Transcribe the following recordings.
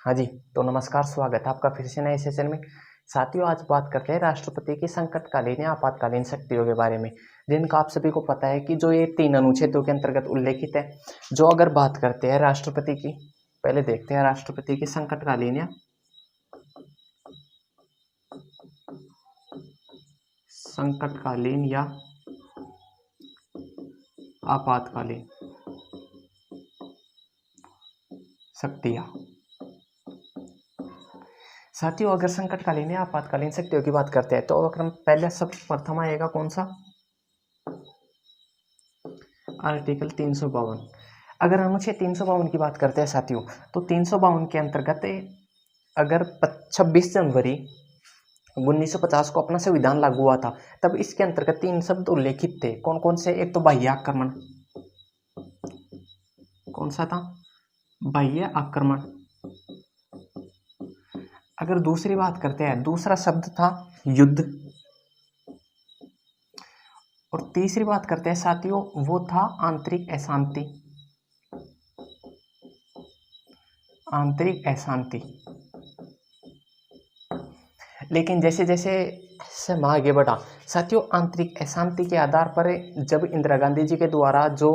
हाँ जी, तो नमस्कार, स्वागत है आपका फिर से नए सेशन में। साथियों, आज बात करते हैं राष्ट्रपति की संकटकालीन या आपातकालीन शक्तियों के बारे में, जिनका आप सभी को पता है कि जो ये 3 अनुच्छेदों के अंतर्गत उल्लेखित है। जो अगर बात करते हैं राष्ट्रपति की, पहले देखते हैं राष्ट्रपति की संकटकालीन या आपातकालीन शक्तियाँ। साथियों, अगर संकटकालीन या आपातकालीन शक्तियों की बात करते हैं तो अगर हम पहले सब प्रथम आएगा कौन सा? आर्टिकल 352। अगर अनुच्छेद 352 की बात करते हैं साथियों, तो 352 के अंतर्गत अगर 26 जनवरी 1950 को अपना संविधान लागू हुआ था, तब इसके अंतर्गत 3 शब्द उल्लेखित थे। कौन कौन से? एक तो बाह्य आक्रमण। कौन सा था? बाह्य आक्रमण। अगर दूसरी बात करते हैं, दूसरा शब्द था युद्ध। और तीसरी बात करते हैं साथियों, वो था आंतरिक अशांति। आंतरिक अशांति। लेकिन जैसे जैसे समय आगे बढ़ा साथियों, आंतरिक अशांति के आधार पर जब इंदिरा गांधी जी के द्वारा जो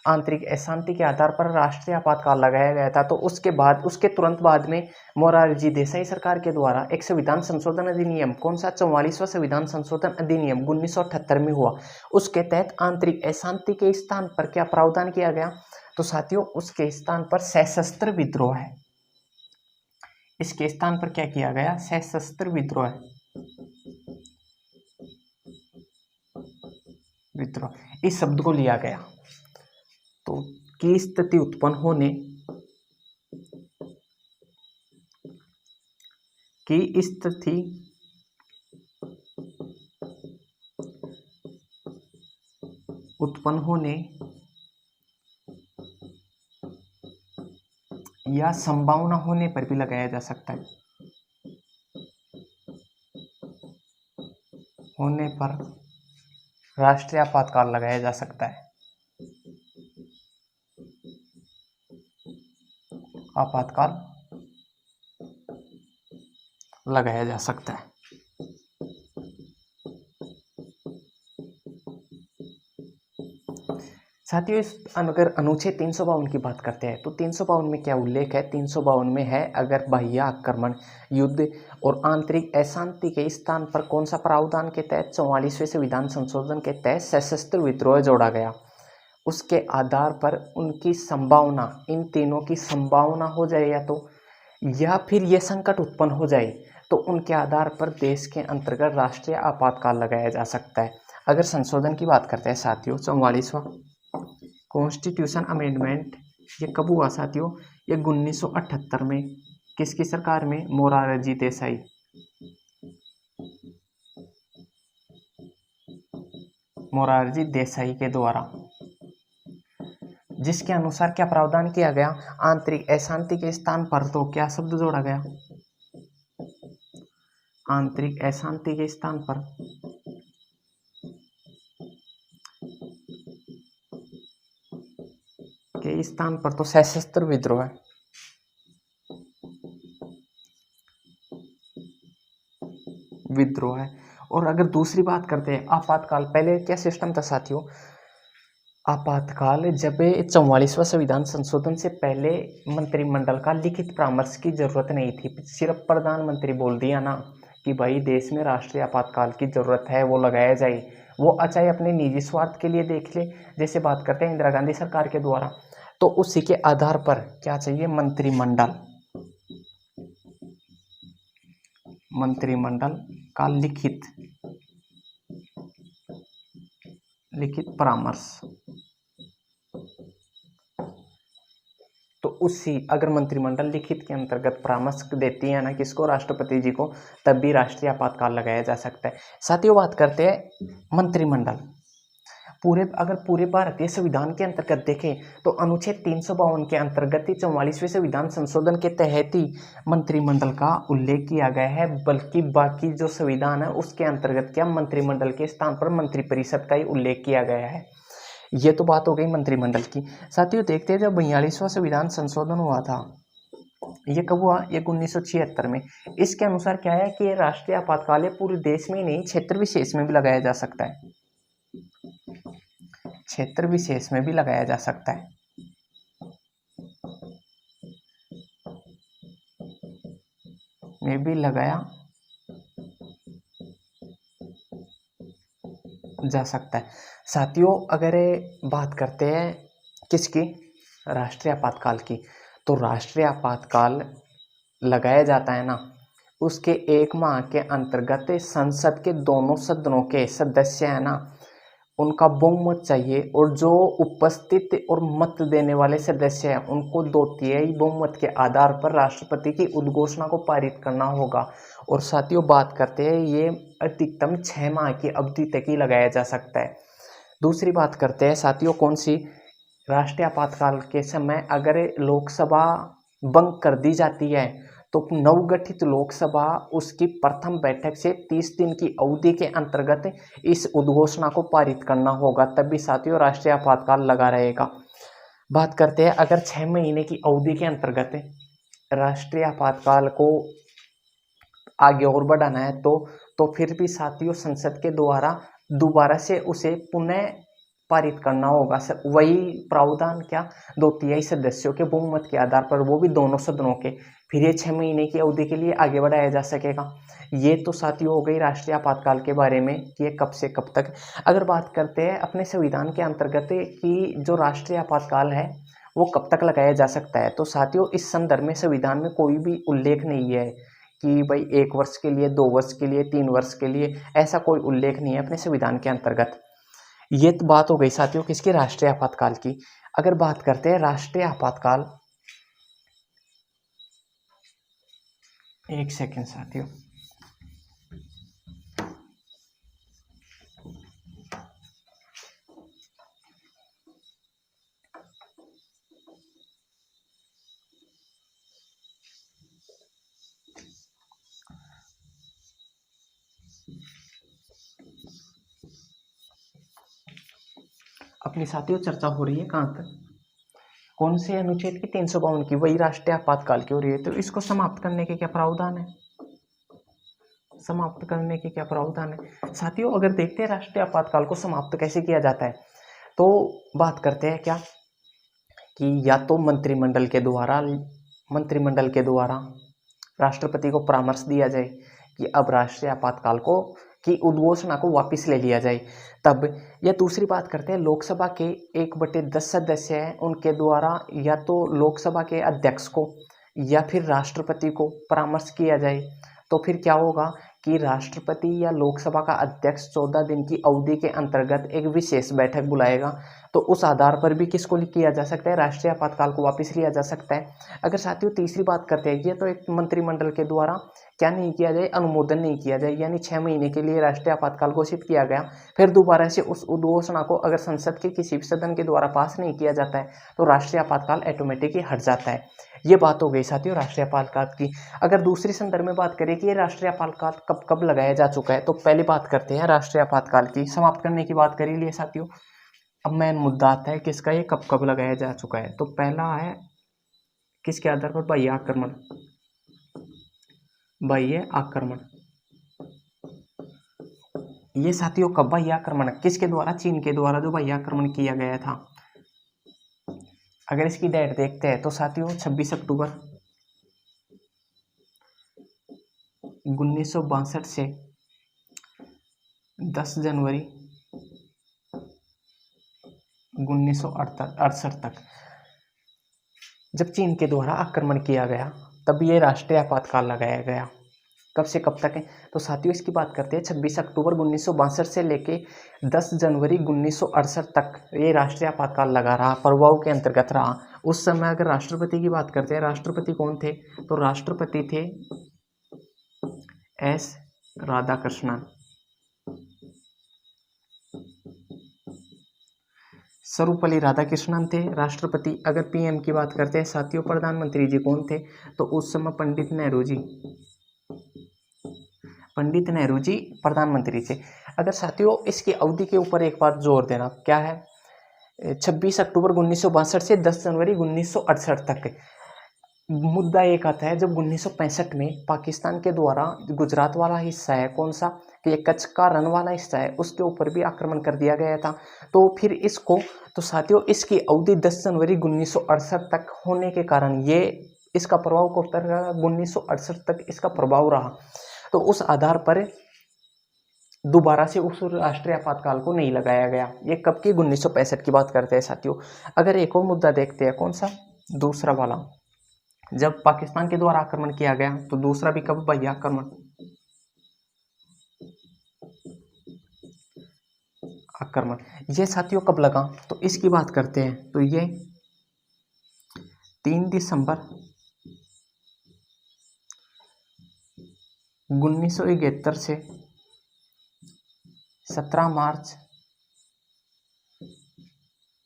आंतरिक अशांति के आधार पर राष्ट्रीय आपातकाल लगाया गया था, तो उसके तुरंत बाद में मोरारजी देसाई सरकार के द्वारा एक संविधान संशोधन अधिनियम, कौन सा? 44वां संविधान संशोधन अधिनियम 1978 में हुआ। उसके तहत आंतरिक अशांति के स्थान पर क्या प्रावधान किया गया? तो साथियों, उसके स्थान पर सशस्त्र विद्रोह है। इसके स्थान पर क्या किया गया? सशस्त्र विद्रोह। इस शब्द को लिया गया। तो की स्थिति उत्पन्न होने की स्थिति उत्पन्न होने या संभावना होने पर भी लगाया जा सकता है। होने पर राष्ट्रीय आपातकाल लगाया जा सकता है। आपातकाल लगाया जा सकता है। साथियों, इस अगर अनुच्छेद 352 की बात करते हैं तो 352 में क्या उल्लेख है? 352 में है, अगर बाह्य आक्रमण, युद्ध और आंतरिक अशांति के स्थान पर कौन सा प्रावधान के तहत 44वें संविधान संशोधन के तहत सशस्त्र विद्रोह जोड़ा गया, उसके आधार पर उनकी संभावना, इन तीनों की संभावना हो जाए या फिर ये संकट उत्पन्न हो जाए, तो उनके आधार पर देश के अंतर्गत राष्ट्रीय आपातकाल लगाया जा सकता है। अगर संशोधन की बात करते हैं साथियों, 44वां कॉन्स्टिट्यूशन अमेंडमेंट ये कब हुआ साथियों? ये 1978 में। किसकी सरकार में? मोरारजी देसाई। मोरारजी देसाई के द्वारा, जिसके अनुसार क्या प्रावधान किया गया? आंतरिक अशांति के स्थान पर तो क्या शब्द जोड़ा गया? आंतरिक अशांति के स्थान पर तो सशस्त्र विद्रोह है। और अगर दूसरी बात करते हैं आपातकाल, पहले क्या सिस्टम था साथियों? आपातकाल जब 44वां संविधान संशोधन से पहले मंत्रिमंडल का लिखित परामर्श की जरूरत नहीं थी। सिर्फ प्रधानमंत्री बोल दिया ना कि भाई देश में राष्ट्रीय आपातकाल की जरूरत है, वो लगाया जाए। वो चाहे अपने निजी स्वार्थ के लिए देख ले, जैसे बात करते हैं इंदिरा गांधी सरकार के द्वारा, तो उसी के आधार पर क्या चाहिए? मंत्रिमंडल का लिखित परामर्श। तो उसी अगर मंत्रिमंडल लिखित के अंतर्गत परामर्श देती है ना किसको? राष्ट्रपति जी को, तब भी राष्ट्रीय आपातकाल लगाया जा सकता है। साथियों, बात करते हैं मंत्रिमंडल। अगर पूरे भारतीय संविधान के अंतर्गत देखें तो अनुच्छेद 352 के अंतर्गत ही 44वें संविधान संशोधन के तहत ही मंत्रिमंडल का उल्लेख किया गया है, बल्कि बाकी जो संविधान है उसके अंतर्गत क्या मंत्रिमंडल के स्थान पर मंत्रिपरिषद का ही उल्लेख किया गया है। ये तो बात हो गई मंत्रिमंडल की। साथियों, देखते हैं जब 42वां संविधान संशोधन हुआ था ये कब हुआ? ये 1976 में। इसके अनुसार क्या है कि ये राष्ट्रीय आपातकाल है पूरे देश में ही नहीं, क्षेत्र विशेष में भी लगाया जा सकता है, क्षेत्र विशेष में भी लगाया जा सकता है। में भी लगाया जा सकता है। साथियों अगर बात करते हैं किसकी? राष्ट्रीय आपातकाल की, तो राष्ट्रीय आपातकाल लगाया जाता है ना, उसके 1 माह के अंतर्गत संसद के दोनों सदनों के सदस्य है ना, उनका बहुमत चाहिए, और जो उपस्थित और मत देने वाले सदस्य हैं उनको 2/3 बहुमत के आधार पर राष्ट्रपति की उद्घोषणा को पारित करना होगा। और साथियों बात करते हैं ये अधिकतम 6 माह की अवधि तक ही लगाया जा सकता है। दूसरी बात करते हैं साथियों कौन सी? राष्ट्रीय आपातकाल के समय अगर लोकसभा भंग कर दी जाती है तो नवगठित लोकसभा उसकी प्रथम बैठक से 30 दिन की अवधि के अंतर्गत इस उद्घोषणा को पारित करना होगा, तब भी साथियों राष्ट्रीय आपातकाल लगा रहेगा। बात करते हैं अगर 6 महीने की अवधि के अंतर्गत राष्ट्रीय आपातकाल को आगे और बढ़ाना है तो फिर भी साथियों संसद के द्वारा दोबारा से उसे पुनः पारित करना होगा। वही प्रावधान क्या? 2/3 सदस्यों के बहुमत के आधार पर, वो भी दोनों सदनों के। फिर ये 6 महीने की अवधि के लिए आगे बढ़ाया जा सकेगा। ये तो साथियों हो गई राष्ट्रीय आपातकाल के बारे में कि ये कब से कब तक। अगर बात करते हैं अपने संविधान के अंतर्गत कि जो राष्ट्रीय आपातकाल है वो कब तक लगाया जा सकता है, तो साथियों इस संदर्भ में संविधान में कोई भी उल्लेख नहीं है कि भाई 1 वर्ष के लिए, 2 वर्ष के लिए, 3 वर्ष के लिए, ऐसा कोई उल्लेख नहीं है अपने संविधान के अंतर्गत। ये तो बात हो गई साथियों किसकी? राष्ट्रीय आपातकाल की। अगर बात करते हैं राष्ट्रीय आपातकाल, एक सेकेंड साथियों, अपनी साथियों चर्चा हो रही है कहाँ तक? कौन से अनुच्छेद की? 352 की, वही राष्ट्रीय आपातकाल की हो रही है। तो इसको समाप्त करने के क्या प्रावधान है? समाप्त करने के क्या प्रावधान है साथियों? अगर देखते हैं राष्ट्रीय आपातकाल को समाप्त कैसे किया जाता है, तो बात करते हैं क्या कि या तो मंत्रिमंडल के द्वारा राष्ट्रपति को परामर्श दिया जाए कि अब राष्ट्रीय आपातकाल को की उद्घोषणा को वापस ले लिया जाए तब, या दूसरी बात करते हैं लोकसभा के 1/10 सदस्य हैं उनके द्वारा या तो लोकसभा के अध्यक्ष को या फिर राष्ट्रपति को परामर्श किया जाए। तो फिर क्या होगा कि राष्ट्रपति या लोकसभा का अध्यक्ष 14 दिन की अवधि के अंतर्गत एक विशेष बैठक बुलाएगा, तो उस आधार पर भी किसको किया जा सकता है? राष्ट्रीय आपातकाल को वापस लिया जा सकता है। अगर साथियों तीसरी बात करते हैं, ये तो एक मंत्रिमंडल के द्वारा क्या नहीं किया जाए? अनुमोदन नहीं किया जाए, यानी 6 महीने के लिए राष्ट्रीय आपातकाल घोषित किया गया, फिर दोबारा से उस उद्घोषणा को अगर संसद के किसी भी सदन के द्वारा पास नहीं किया जाता है तो राष्ट्रीय आपातकाल ऑटोमेटिकली हट जाता है। ये बात हो गई साथियों राष्ट्रीय आपातकाल की। अगर दूसरी संदर्भ में बात करें कि ये राष्ट्रीय आपातकाल कब कब लगाया जा चुका है, तो पहले बात करते हैं राष्ट्रीय आपातकाल की। समाप्त करने की बात करी लिए साथियों, अब मेन मुद्दा आता है किसका? ये कब कब लगाया जा चुका है। तो पहला है किसके आधार पर? बाह्य आक्रमण। बाह्य आक्रमण ये साथियों कब बाह्य आक्रमण? किसके द्वारा? चीन के द्वारा जो बाह्य आक्रमण किया गया था। अगर इसकी डेट देखते हैं तो साथियों 26 अक्टूबर 1962 से 10 जनवरी 1968 तक जब चीन के द्वारा आक्रमण किया गया तब ये राष्ट्रीय आपातकाल लगाया गया। कब से कब तक है? तो साथियों इसकी बात करते हैं 26 अक्टूबर 1962 से लेके 10 जनवरी 1968 तक ये राष्ट्रीय आपातकाल लगा रहा, प्रभाव के अंतर्गत रहा। उस समय अगर राष्ट्रपति की बात करते हैं, राष्ट्रपति कौन थे? तो राष्ट्रपति थे एस राधाकृष्णन। सर्वपल्ली राधाकृष्णन थे राष्ट्रपति। अगर पीएम की बात करते हैं साथियों, प्रधानमंत्री जी कौन थे? तो उस समय पंडित नेहरू जी प्रधानमंत्री थे। अगर साथियों इसकी अवधि के ऊपर एक बार जोर देना, क्या है? 26 अक्टूबर 1962 से 10 जनवरी 1968 तक मुद्दा एक आता है जब 1965 में पाकिस्तान के द्वारा गुजरात वाला हिस्सा है कौन सा, कि ये कच्छ का रण वाला हिस्सा है, उसके ऊपर भी आक्रमण कर दिया गया था। तो फिर इसको, तो साथियों इसकी अवधि 10 जनवरी 1968 तक होने के कारण ये इसका प्रभाव कब तक रहा, 1968 तक इसका प्रभाव रहा। तो उस आधार पर दोबारा से उस राष्ट्रीय आपातकाल को नहीं लगाया गया। ये कब की, 1965 की बात करते हैं साथियों। अगर एक और मुद्दा देखते हैं, कौन सा, दूसरा वाला, जब पाकिस्तान के द्वारा आक्रमण किया गया, तो दूसरा भी कब, भैया आक्रमण, आक्रमण ये साथियों कब लगा, तो इसकी बात करते हैं। तो ये 3 दिसंबर 1971 से 17 मार्च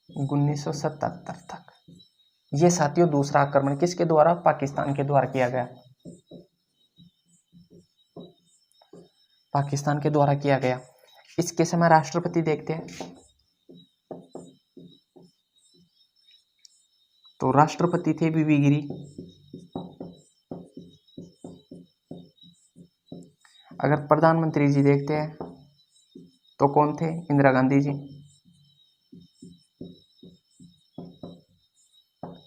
1977 तक, ये साथियों दूसरा आक्रमण किसके द्वारा, पाकिस्तान के द्वारा किया गया, पाकिस्तान के द्वारा किया गया। इसके समय राष्ट्रपति देखते हैं, तो राष्ट्रपति थे बीबी गिरी। अगर प्रधानमंत्री जी देखते हैं तो कौन थे, इंदिरा गांधी जी।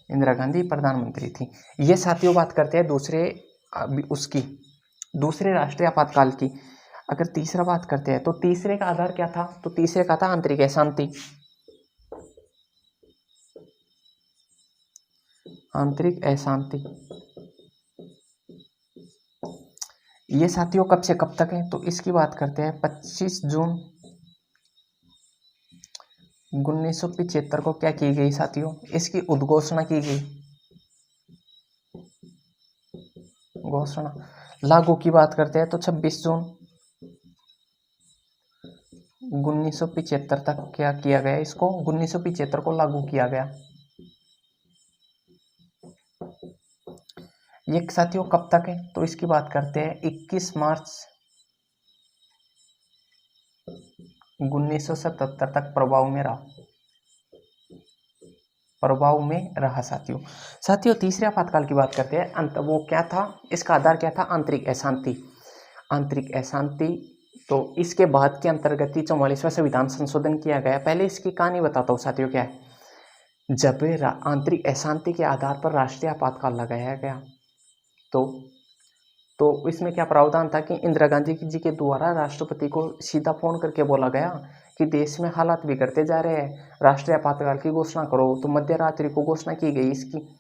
इंदिरा गांधी प्रधानमंत्री थी। ये साथियों बात करते हैं दूसरे उसकी, दूसरे राष्ट्रीय आपातकाल की। अगर तीसरा बात करते हैं तो तीसरे का आधार क्या था, तो तीसरे का था आंतरिक अशांति। आंतरिक अशांति ये साथियों कब से कब तक है, तो इसकी बात करते हैं 25 जून 1975 को क्या की गई साथियों, इसकी उद्घोषणा की गई, घोषणा। लागू की बात करते हैं तो 26 जून 1975 तक क्या किया गया, इसको 1975 को लागू किया गया। ये साथियों कब तक है, तो इसकी बात करते हैं 21 मार्च 1977 तक प्रभाव में रहा, प्रभाव में रहा साथियों। साथियों तीसरे आपातकाल की बात करते हैं, अंत वो क्या था, इसका आधार क्या था, आंतरिक अशांति। आंतरिक अशांति, तो इसके बाद के अंतर्गत ही 44वां संविधान संशोधन किया गया। पहले इसकी कहानी बताता हूँ साथियों क्या है। जब आंतरिक अशांति के आधार पर राष्ट्रीय आपातकाल लगाया गया, तो इसमें क्या प्रावधान था कि इंदिरा गांधी जी के द्वारा राष्ट्रपति को सीधा फोन करके बोला गया कि देश में हालात बिगड़ते जा रहे हैं, राष्ट्रीय आपातकाल की घोषणा करो। तो मध्य रात्रि को घोषणा की गई इसकी।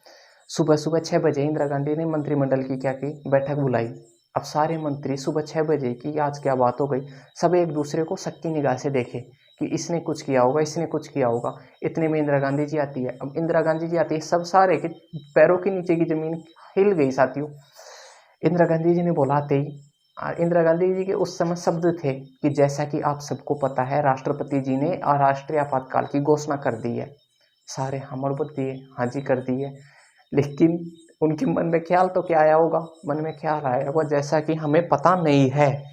सुबह सुबह 6 बजे इंदिरा गांधी ने मंत्रिमंडल की क्या की, बैठक बुलाई। अब सारे मंत्री सुबह 6 बजे की आज क्या बात हो गई, सब एक दूसरे को शक की निगाह से देखे कि इसने कुछ किया होगा, इसने कुछ किया होगा। इतने में इंदिरा गांधी जी आती है। अब इंदिरा गांधी जी आती है, सब सारे के पैरों के नीचे की जमीन हिल गई साथियों। इंदिरा गांधी जी ने बोलाते ही, इंदिरा गांधी जी के उस समय शब्द थे कि जैसा कि आप सबको पता है राष्ट्रपति जी ने राष्ट्रीय आपातकाल की घोषणा कर दी है। सारे हाँ बोल दिए, हाँ जी कर दी है। लेकिन उनके मन में ख्याल तो क्या आया होगा, मन में ख्याल आया होगा जैसा कि हमें पता नहीं है।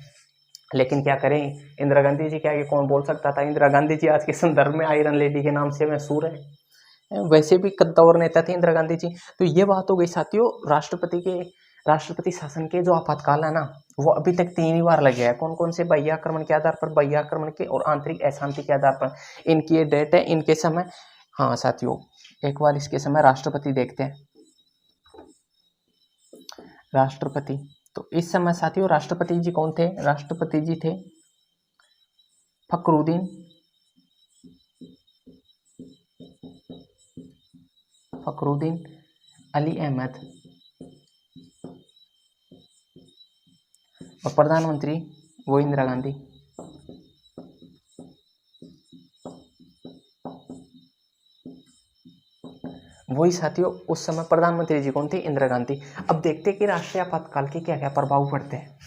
लेकिन क्या करें, इंदिरा गांधी जी क्या, कि कौन बोल सकता था। इंदिरा गांधी जी आज के संदर्भ में आयरन लेडी के नाम से मशहूर है। वैसे भी कद्दावर नेता थे इंदिरा गांधी जी। तो ये बात हो गई साथियों, राष्ट्रपति शासन के जो आपातकाल है ना, वो अभी तक 3 ही बार लगे हैं। कौन कौन से, बाह्य आक्रमण के आधार पर, बाह्य आक्रमण के और आंतरिक अशांति के आधार पर। इनकी ये डेट है, इनके समय। हाँ साथियों एक बार इसके समय राष्ट्रपति देखते हैं। राष्ट्रपति, तो इस समय साथियों राष्ट्रपति जी कौन थे, राष्ट्रपति जी थे फखरुद्दीन अली अहमद, और प्रधानमंत्री वो इंदिरा गांधी। वही साथियों उस समय प्रधानमंत्री जी कौन थे, इंदिरा गांधी। अब देखते हैं कि राष्ट्रीय आपातकाल के क्या क्या प्रभाव पड़ते हैं।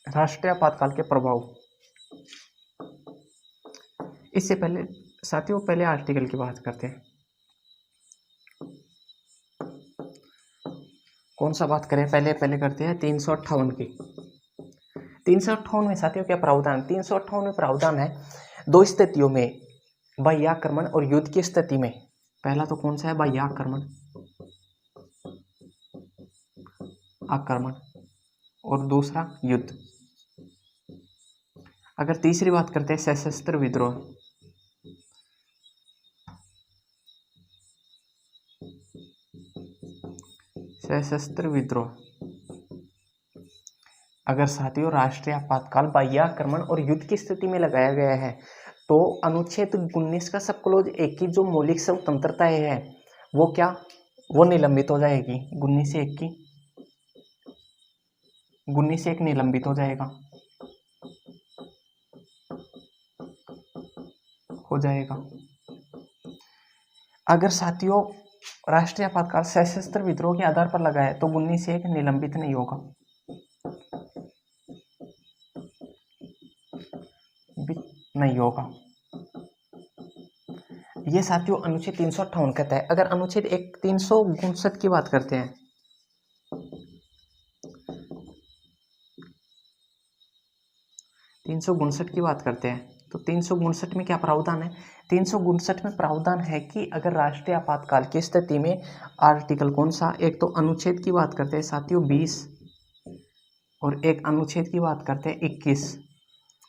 राष्ट्रीय आपातकाल के प्रभाव, इससे पहले साथियों पहले आर्टिकल की बात करते हैं। कौन सा बात करें, पहले पहले करते हैं 358 की। 358 में साथियों क्या प्रावधान, 358 में प्रावधान है दो स्थितियों में, बाह्य आक्रमण और युद्ध की स्थिति में। पहला तो कौन सा है, बाह्य आक्रमण, आक्रमण, और दूसरा युद्ध। अगर तीसरी बात करते हैं सशस्त्र विद्रोह, सशस्त्र विद्रोह। अगर साथियों राष्ट्रीय आपातकाल बाह्य आक्रमण और युद्ध की स्थिति में लगाया गया है तो अनुच्छेद 19 का सब क्लोज एक की जो मौलिक स्वतंत्रताएं है वो क्या, वो निलंबित हो जाएगी। 19 से 1 की, 19 से 1 निलंबित हो जाएगा, हो जाएगा। अगर साथियों राष्ट्रीय आपातकाल सशस्त्र विद्रोह के आधार पर लगा है तो 19 से 1 निलंबित नहीं होगा, नहीं होगा। ये साथियों अनुच्छेद 358 कहता है। अगर अनुच्छेद 359 की बात करते हैं, 359 की बात करते हैं तो 359 में क्या प्रावधान है, 359 में प्रावधान है कि अगर राष्ट्रीय आपातकाल की स्थिति में आर्टिकल कौन सा, एक तो अनुच्छेद की बात करते हैं साथियों 20 और एक अनुच्छेद की बात करते हैं 21,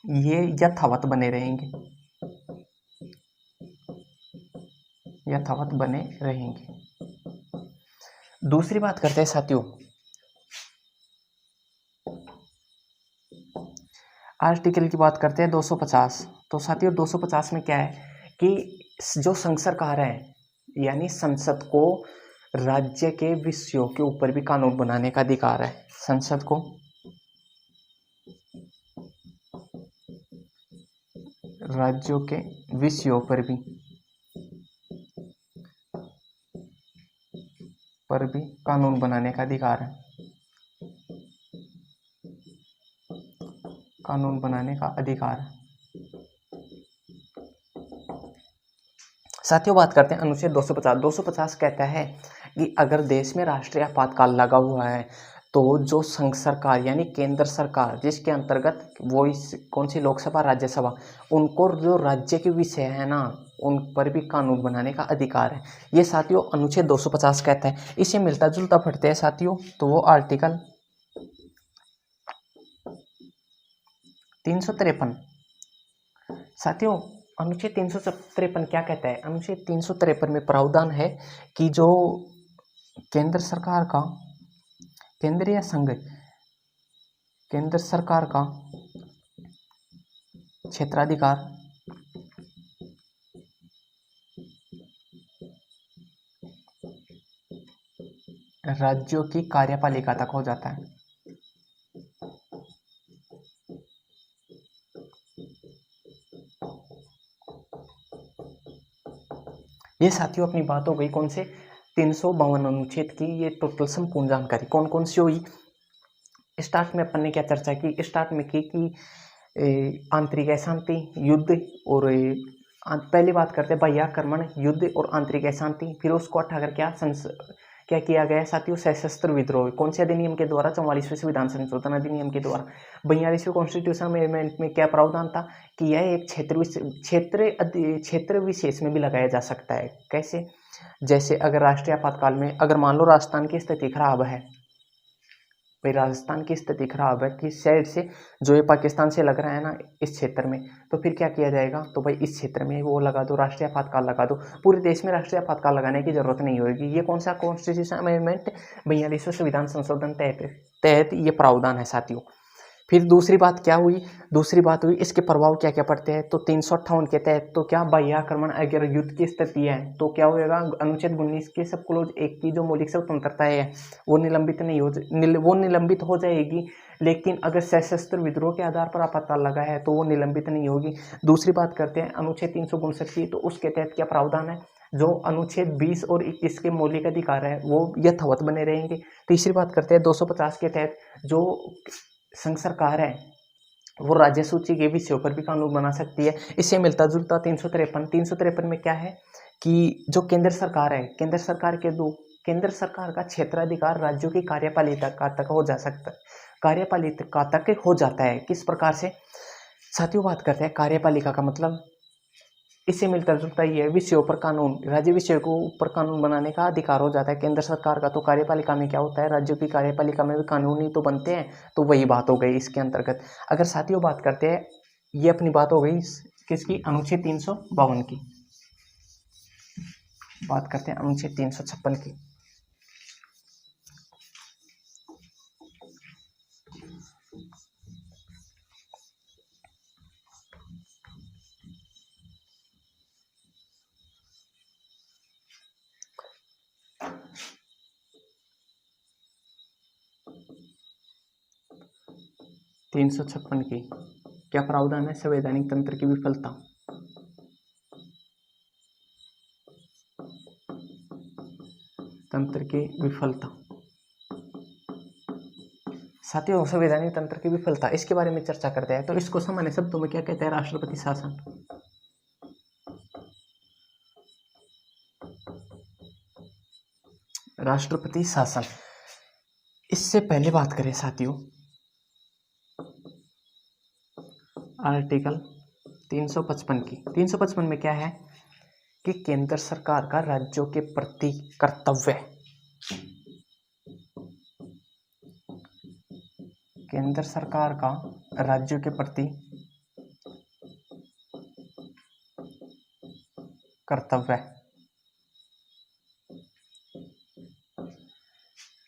ये यथावत बने रहेंगे, यथावत बने रहेंगे। दूसरी बात करते हैं साथियों आर्टिकल की बात करते हैं 250। तो साथियों 250 में क्या है कि जो संघ सरकार है यानी संसद को राज्य के विषयों के ऊपर भी कानून बनाने का अधिकार है, संसद को राज्यों के विषयों पर भी कानून बनाने का अधिकार है, कानून बनाने का अधिकार है। साथियों बात करते हैं अनुच्छेद 250। 250 कहता है कि अगर देश में राष्ट्रीय आपातकाल लगा हुआ है तो जो संघ सरकार यानी केंद्र सरकार जिसके अंतर्गत वो इस कौन सी लोकसभा राज्यसभा, उनको जो राज्य के विषय है ना उन पर भी कानून बनाने का अधिकार है। ये साथियों अनुच्छेद 250 कहता है। इसे मिलता जुलता पढ़ते हैं साथियों तो वो आर्टिकल 353। साथियों अनुच्छेद 353 क्या कहता है, अनुच्छेद 353 में प्रावधान है कि जो केंद्र सरकार का, केंद्र या संघ, केंद्र सरकार का क्षेत्राधिकार राज्यों की कार्यपालिका तक हो जाता है। ये साथियों अपनी बात हो गई कौन से 352 अनुच्छेद की, ये टोटल संपूर्ण जानकारी कौन कौन सी हुई। स्टार्ट में अपन ने क्या चर्चा की, स्टार्ट में की कि आंतरिक अशांति, युद्ध और पहली बात करते हैं बाह्य आक्रमण, युद्ध और आंतरिक अशांति। फिर उसको हटाकर क्या किया गया साथियों, सशस्त्र विद्रोह। कौन से अधिनियम के द्वारा, 44वें संविधान संशोधन अधिनियम के द्वारा। 42वें कॉन्स्टिट्यूशन अमेंडमेंट में क्या प्रावधान था कि यह एक क्षेत्र विशेष में भी लगाया जा सकता है। कैसे, जैसे अगर राष्ट्रीय आपातकाल में अगर मान लो राजस्थान की स्थिति खराब है, भाई राजस्थान की स्थिति खराब है किस साइड से, जो ये पाकिस्तान से लग रहा है ना इस क्षेत्र में, तो फिर क्या किया जाएगा, तो भाई इस क्षेत्र में वो लगा दो, राष्ट्रीय आपातकाल लगा दो। पूरे देश में राष्ट्रीय आपातकाल लगाने की जरूरत नहीं होगी। ये कौन सा कॉन्स्टिट्यूशन अमेंडमेंट, 42वें संविधान संशोधन तहत ये प्रावधान है साथियों। फिर दूसरी बात क्या हुई, दूसरी बात हुई इसके प्रभाव क्या क्या पड़ते हैं। तो 358 के तहत तो क्या, बाह्य आक्रमण अगर युद्ध की स्थिति है तो क्या होगा, अनुच्छेद 19 के सब क्लोज 1 की जो मौलिक स्वतंत्रता है वो निलंबित नहीं हो, वो निलंबित हो जाएगी। लेकिन अगर सशस्त्र विद्रोह के आधार पर आपातकाल लगा है तो वो निलंबित नहीं होगी। दूसरी बात करते हैं अनुच्छेद 359 की, तो उसके तहत क्या प्रावधान है, जो अनुच्छेद 20 और 21 के मौलिक अधिकार है वो यथावत बने रहेंगे। तीसरी बात करते हैं 250 के तहत जो संघ सरकार है वो राज्य सूची के विषयों पर भी कानून बना सकती है। इससे मिलता जुलता 353 में क्या है कि जो केंद्र सरकार है, केंद्र सरकार के दो केंद्र सरकार का क्षेत्राधिकार राज्यों की कार्यपालिका तक हो जा सकता है, कार्यपालिका तक हो जाता है। किस प्रकार से साथियों बात करते हैं कार्यपालिका का मतलब, इससे मिलता जुलता ही है, विषयों पर कानून, राज्य विषय को ऊपर कानून बनाने का अधिकार हो जाता है केंद्र सरकार का। तो कार्यपालिका में क्या होता है, राज्यों की कार्यपालिका में भी कानून ही तो बनते हैं, तो वही बात हो गई इसके अंतर्गत। अगर साथियों बात करते हैं, ये अपनी बात हो गई किसकी, अनुच्छेद 352 की। बात करते हैं अनुच्छेद 356 की। तीन सौ छप्पन की क्या प्रावधान है, संवैधानिक तंत्र की विफलता। तंत्र की विफलता, साथियों संवैधानिक तंत्र की विफलता, इसके बारे में चर्चा करते हैं। तो इसको सामान्य शब्दों में क्या कहते हैं, राष्ट्रपति शासन। राष्ट्रपति शासन। इससे पहले बात करें साथियों, आर्टिकल 355 की। 355 में क्या है कि केंद्र सरकार का राज्यों के प्रति कर्तव्य, केंद्र सरकार का राज्यों के प्रति कर्तव्य,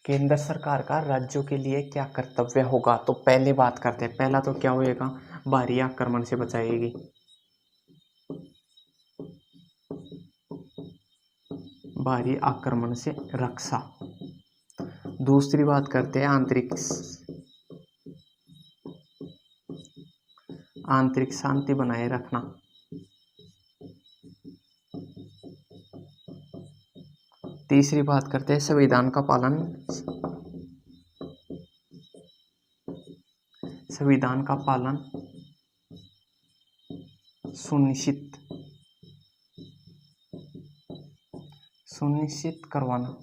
केंद्र सरकार का राज्यों के लिए क्या कर्तव्य होगा। तो पहले बात करते हैं, पहला तो क्या होएगा, बाहरी आक्रमण से बचाएगी, बाहरी आक्रमण से रक्षा। दूसरी बात करते हैं आंतरिक शांति बनाए रखना। तीसरी बात करते हैं संविधान का पालन, संविधान का पालन सुनिश्चित करवाना।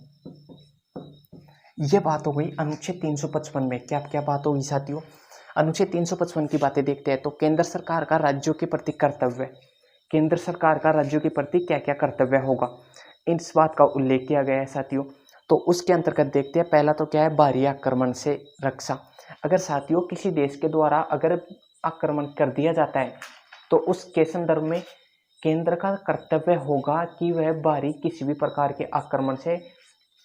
यह बात हो गई अनुच्छेद 355 में। क्या क्या बात होगी साथियों, अनुच्छेद 355 की बातें देखते हैं। तो केंद्र सरकार का राज्यों के प्रति कर्तव्य, केंद्र सरकार का राज्यों के प्रति क्या क्या कर्तव्य होगा, इस बात का उल्लेख किया गया है साथियों। तो उसके अंतर्गत देखते हैं, पहला तो क्या है, बाहरी आक्रमण से रक्षा। अगर साथियों किसी देश के द्वारा अगर आक्रमण कर दिया जाता है, तो उसके संदर्भ में केंद्र का कर्तव्य होगा कि वह बाहरी किसी भी प्रकार के आक्रमण से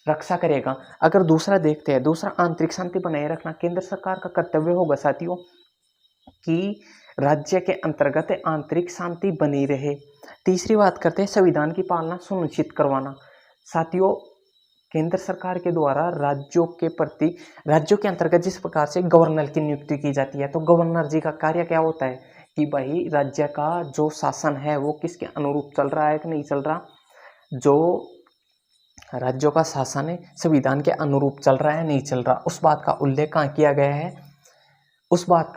रक्षा करेगा। अगर दूसरा देखते हैं, दूसरा आंतरिक शांति बनाए रखना, केंद्र सरकार का कर्तव्य होगा साथियों कि राज्य के अंतर्गत आंतरिक शांति बनी रहे। तीसरी बात करते हैं संविधान की पालना सुनिश्चित करवाना। साथियों केंद्र सरकार के द्वारा राज्यों के प्रति, राज्यों के अंतर्गत जिस प्रकार से गवर्नर की नियुक्ति की जाती है, तो गवर्नर जी का कार्य क्या होता है कि भाई राज्य का जो शासन है वो किसके अनुरूप चल रहा है कि नहीं चल रहा, जो राज्यों का शासन है संविधान के अनुरूप चल रहा है नहीं चल रहा, उस बात का उल्लेख कहाँ किया गया है, उस बात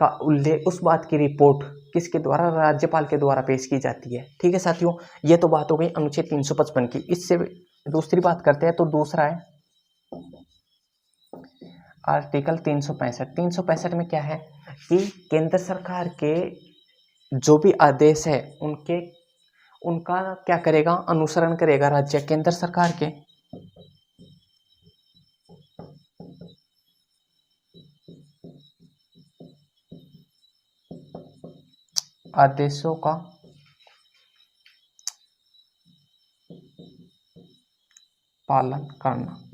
की रिपोर्ट किसके द्वारा, राज्यपाल के द्वारा पेश की जाती है। ठीक है साथियों, ये तो बात हो गई अनुच्छेद 355 की। इससे दूसरी बात करते हैं, तो दूसरा है आर्टिकल 365। 365 में क्या है कि केंद्र सरकार के जो भी आदेश है उनका क्या करेगा, अनुसरण करेगा राज्य, केंद्र सरकार के आदेशों का पालन करना।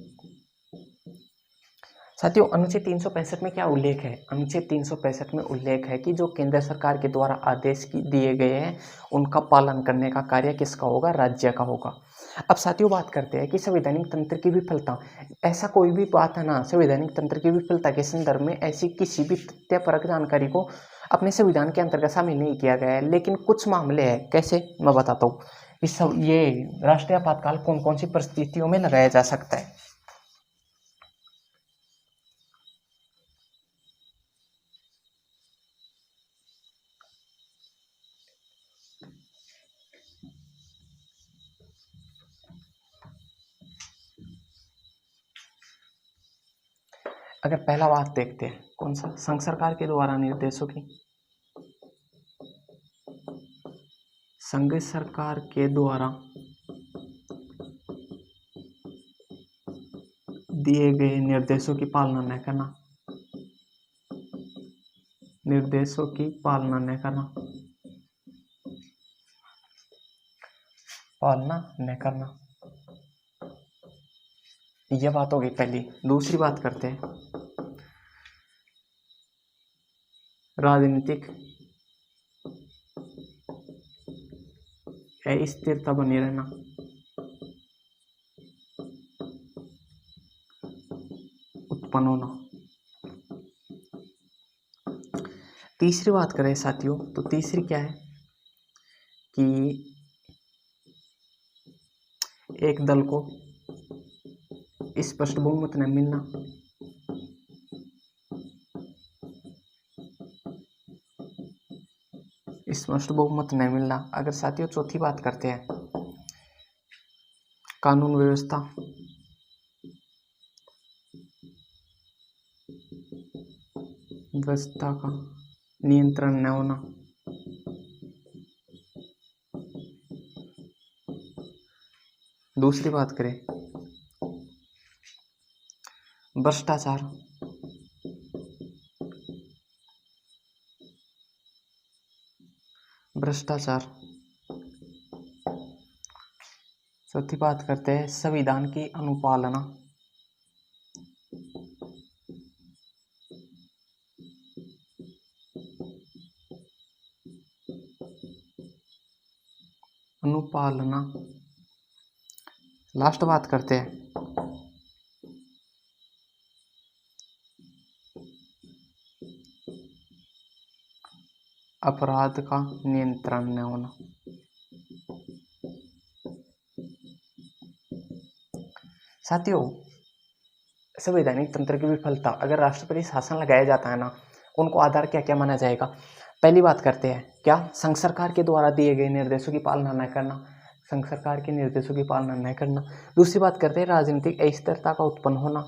साथियों अनुच्छेद 365 में क्या उल्लेख है, अनुच्छेद 365 में उल्लेख है कि जो केंद्र सरकार के द्वारा आदेश दिए गए हैं उनका पालन करने का कार्य किसका होगा, राज्य का होगा। अब साथियों बात करते हैं कि संवैधानिक तंत्र की विफलता, ऐसा कोई भी बात है ना, संवैधानिक तंत्र की विफलता के संदर्भ में ऐसी किसी भी तथ्यपरक जानकारी को अपने संविधान के अंतर्गत शामिल नहीं किया गया है, लेकिन कुछ मामले हैं। कैसे, मैं बताता हूँ। ये राष्ट्रीय आपातकाल कौन कौन सी परिस्थितियों में लगाया जा सकता है। अगर पहला बात देखते हैं, कौन सा, संघ सरकार के द्वारा निर्देशों की, संघ सरकार के द्वारा दिए गए निर्देशों की पालना न करना, निर्देशों की पालना न करना, पालना न करना, यह बात होगी पहली। दूसरी बात करते हैं, राजनीतिक अस्थिरता बनी रहना, उत्पन्न होना। तीसरी बात करें साथियों, तो तीसरी क्या है कि एक दल को स्पष्ट बहुमत न मिलना, स्पष्ट बहुमत न मिलना। अगर साथियों चौथी बात करते हैं, कानून व्यवस्था का नियंत्रण न होना, दूसरी बात करें भ्रष्टाचार, भ्रष्टाचार। चौथी बात करते हैं संविधान की अनुपालना, अनुपालना। लास्ट बात करते हैं अपराध का नियंत्रण न होना। साथियों संवैधानिक तंत्र की विफलता, अगर राष्ट्रपति शासन लगाया जाता है ना, उनको आधार क्या क्या माना जाएगा। पहली बात करते हैं क्या, संघ सरकार के द्वारा दिए गए निर्देशों की पालना न करना, संघ सरकार के निर्देशों की पालना न करना। दूसरी बात करते हैं राजनीतिक अस्थिरता का उत्पन्न होना,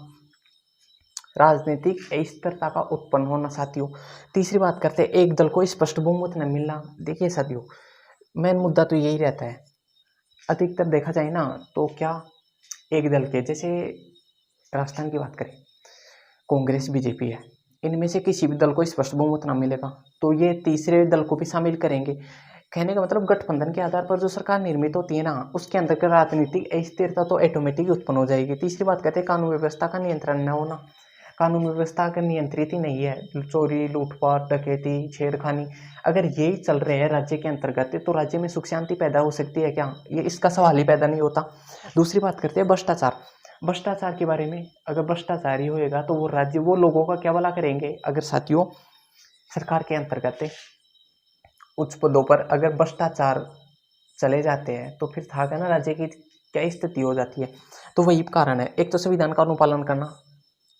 राजनीतिक अस्थिरता का उत्पन्न होना साथियों। तीसरी बात करते हैं एक दल को स्पष्ट बहुमत न मिलना। देखिए साथियों मेन मुद्दा तो यही रहता है, अधिकतर देखा जाए ना तो क्या एक दल के, जैसे राजस्थान की बात करें कांग्रेस बीजेपी है, इनमें से किसी भी दल को स्पष्ट बहुमत ना मिलेगा तो ये तीसरे दल को भी शामिल करेंगे। कहने का मतलब गठबंधन के आधार पर जो सरकार निर्मित होती है ना, उसके अंदर का राजनीतिक अस्थिरता तो ऑटोमेटिक उत्पन्न हो जाएगी। तीसरी बात कहते हैं कानून व्यवस्था का नियंत्रण न होना, कानून व्यवस्था अगर नियंत्रित ही नहीं है, चोरी लूटपाट डकैती छेड़खानी अगर यही चल रहे हैं राज्य के अंतर्गत, तो राज्य में सुख शांति पैदा हो सकती है क्या, ये इसका सवाल ही पैदा नहीं होता। दूसरी बात करते हैं भ्रष्टाचार, भ्रष्टाचार के बारे में, अगर भ्रष्टाचार ही होएगा तो वो राज्य वो लोगों का क्या भला करेंगे। अगर साथियों सरकार के अंतर्गत उच्च पदों पर अगर भ्रष्टाचार चले जाते हैं तो फिर था ना राज्य की क्या स्थिति हो जाती है। तो वही कारण है, एक तो संविधान का अनुपालन करना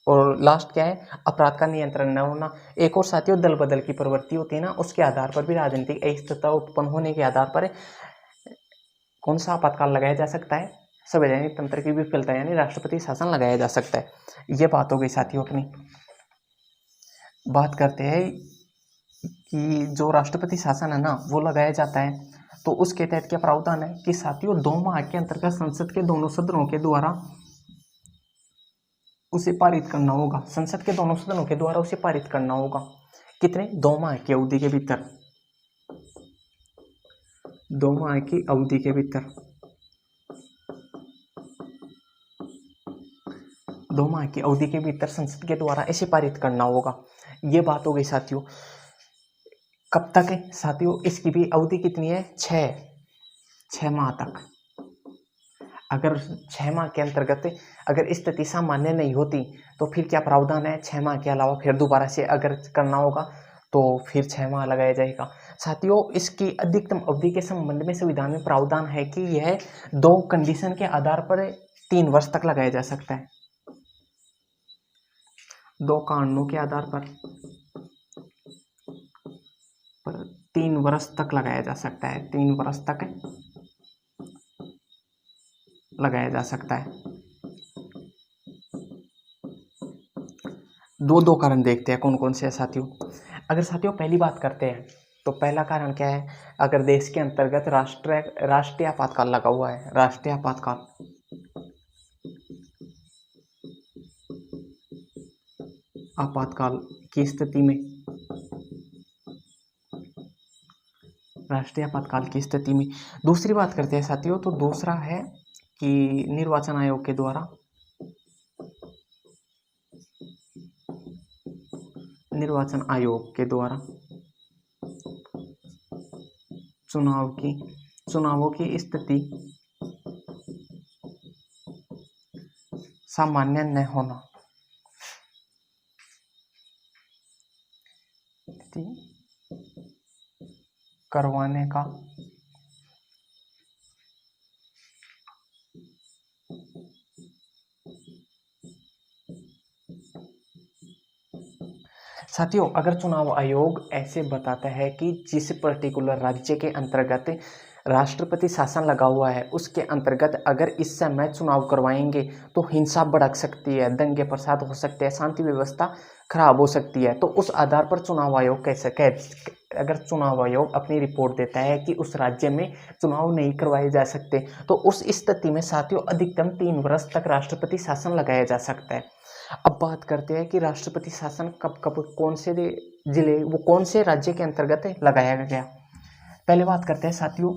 और लास्ट क्या है अपराध का नियंत्रण न होना। एक और साथियों दल बदल की प्रवृत्ति होती है ना, उसके आधार पर भी राजनीतिक अस्थिरता उत्पन्न होने के आधार पर कौन सा आपातकाल लगाया जा सकता है, संवैधानिक तंत्र की विफलता यानी राष्ट्रपति शासन लगाया जा सकता है। ये बात हो गई साथियों अपनी। बात करते हैं कि जो राष्ट्रपति शासन है ना वो लगाया जाता है तो उसके तहत क्या प्रावधान है कि साथियों 2 माह के अंतर्गत संसद के दोनों सदनों के द्वारा उसे पारित करना होगा, संसद के दोनों सदनों के द्वारा उसे पारित करना होगा। कितने, 2 माह की अवधि के भीतर, 2 माह की अवधि के भीतर, 2 माह की अवधि के भीतर संसद के द्वारा इसे पारित करना होगा। ये बात हो गई साथियों। कब तक है साथियों, इसकी भी अवधि कितनी है, 6 माह तक। अगर 6 माह के अंतर्गत अगर स्थिति सामान्य नहीं होती तो फिर क्या प्रावधान है, 6 माह के अलावा फिर दोबारा से अगर करना होगा तो फिर 6 माह लगाया जाएगा। साथियों इसकी अधिकतम अवधि के संबंध में संविधान में प्रावधान है कि यह 2 कंडीशन के आधार पर 3 वर्ष तक लगाया जा सकता है, 2 कारणों के आधार पर 3 वर्ष तक लगाया जा सकता है, 3 वर्ष तक लगाया जा सकता है। दो दो कारण देखते हैं कौन कौन से हैं साथियों। अगर साथियों पहली बात करते हैं तो पहला कारण क्या है, अगर देश के अंतर्गत राष्ट्रीय आपातकाल लगा हुआ है, राष्ट्रीय आपातकाल की स्थिति में, राष्ट्रीय आपातकाल की स्थिति में। दूसरी बात करते हैं साथियों, तो दूसरा है कि निर्वाचन आयोग के द्वारा, निर्वाचन आयोग के द्वारा चुनावों की स्थिति सामान्य न होना, करवाने का साथियों, अगर चुनाव आयोग ऐसे बताता है कि जिस पर्टिकुलर राज्य के अंतर्गत राष्ट्रपति शासन लगा हुआ है उसके अंतर्गत अगर इस समय चुनाव करवाएंगे तो हिंसा भड़क सकती है, दंगे फसाद हो सकते हैं, शांति व्यवस्था खराब हो सकती है, तो उस आधार पर चुनाव आयोग अगर चुनाव आयोग अपनी रिपोर्ट देता है कि उस राज्य में चुनाव नहीं करवाए जा सकते, तो उस स्थिति में साथियों अधिकतम 3 वर्ष तक राष्ट्रपति शासन लगाया जा सकता है। अब बात करते हैं कि राष्ट्रपति शासन कब कब कौन से जिले, वो कौन से राज्य के अंतर्गत लगाया गया। पहले बात करते हैं साथियों,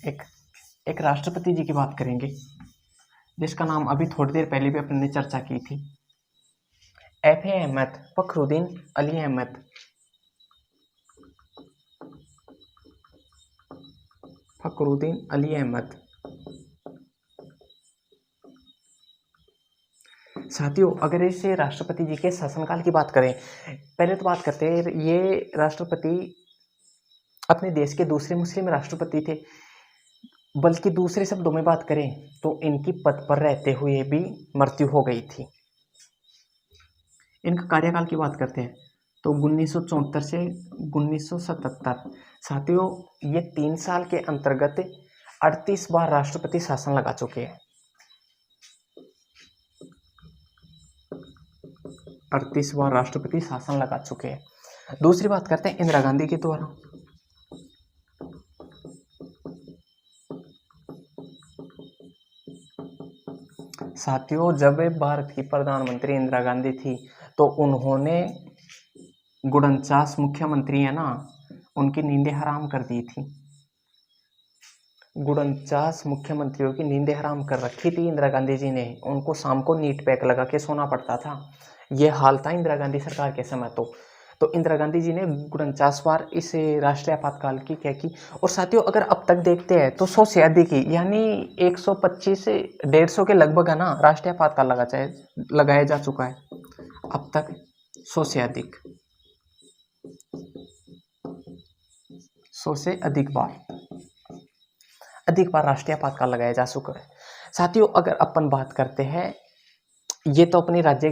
एक राष्ट्रपति जी की बात करेंगे जिसका नाम अभी थोड़ी देर पहले भी अपने चर्चा की थी, FA अहमद, फखरुद्दीन अली अहमद। फखरुद्दीन अली अहमद। साथियों, अगर इसे राष्ट्रपति जी के शासनकाल की बात करें, पहले तो बात करते हैं ये राष्ट्रपति अपने देश के दूसरे मुस्लिम राष्ट्रपति थे, बल्कि दूसरे शब्दों में बात करें तो इनकी पद पर रहते हुए भी मृत्यु हो गई थी। इनका कार्यकाल की बात करते हैं तो 1974 से 1977। साथियों, ये 3 साल के अंतर्गत 38 बार राष्ट्रपति शासन लगा चुके हैं। 38 बार राष्ट्रपति शासन लगा चुके हैं। दूसरी बात करते हैं इंदिरा गांधी के द्वारा। साथियों, जब भारत की प्रधानमंत्री इंदिरा गांधी थी तो उन्होंने 49 मुख्यमंत्री है ना, उनकी नींदें हराम कर दी थी। 49 मुख्यमंत्रियों की नींदें हराम कर रखी थी इंदिरा गांधी जी ने, उनको शाम को नीट पैक लगा के सोना पड़ता था। यह हाल था इंदिरा गांधी सरकार के समय। तो इंदिरा गांधी जी ने 49 बार इस राष्ट्रीय आपातकाल की क्या की। और साथियों, अगर अब तक देखते हैं तो 100 से अधिक ही, यानी 125 से 150 के लगभग है ना राष्ट्रीय आपातकाल लगाया जा चुका है अब तक। 100 से अधिक, 100 से अधिक बार राष्ट्रीय आपातकाल लगाया जा चुका है। साथियों, अगर अपन बात करते हैं, ये तो अपनी राज्य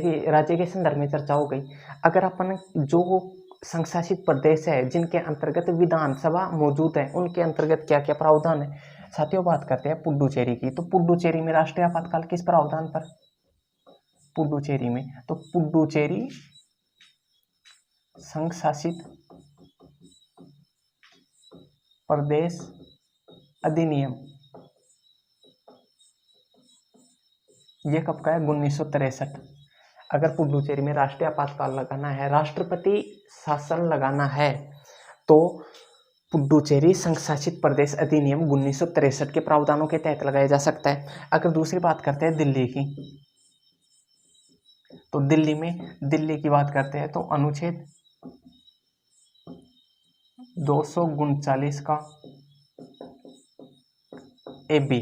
के संदर्भ में चर्चा हो गई। अगर अपन जो संघ शासित प्रदेश है जिनके अंतर्गत विधानसभा मौजूद है उनके अंतर्गत क्या क्या प्रावधान है, साथियों बात करते हैं पुडुचेरी की। तो पुडुचेरी में राष्ट्रीय आपातकाल किस प्रावधान पर? पुडुचेरी में, तो पुडुचेरी संघ शासित प्रदेश अधिनियम, ये कब का है? 1963। अगर पुडुचेरी में राष्ट्रीय आपातकाल लगाना है, राष्ट्रपति शासन लगाना है, तो पुडुचेरी संघ शासित प्रदेश अधिनियम 1963 के प्रावधानों के तहत लगाया जा सकता है। अगर दूसरी बात करते हैं दिल्ली की, तो दिल्ली की बात करते हैं तो अनुच्छेद 239 का AB,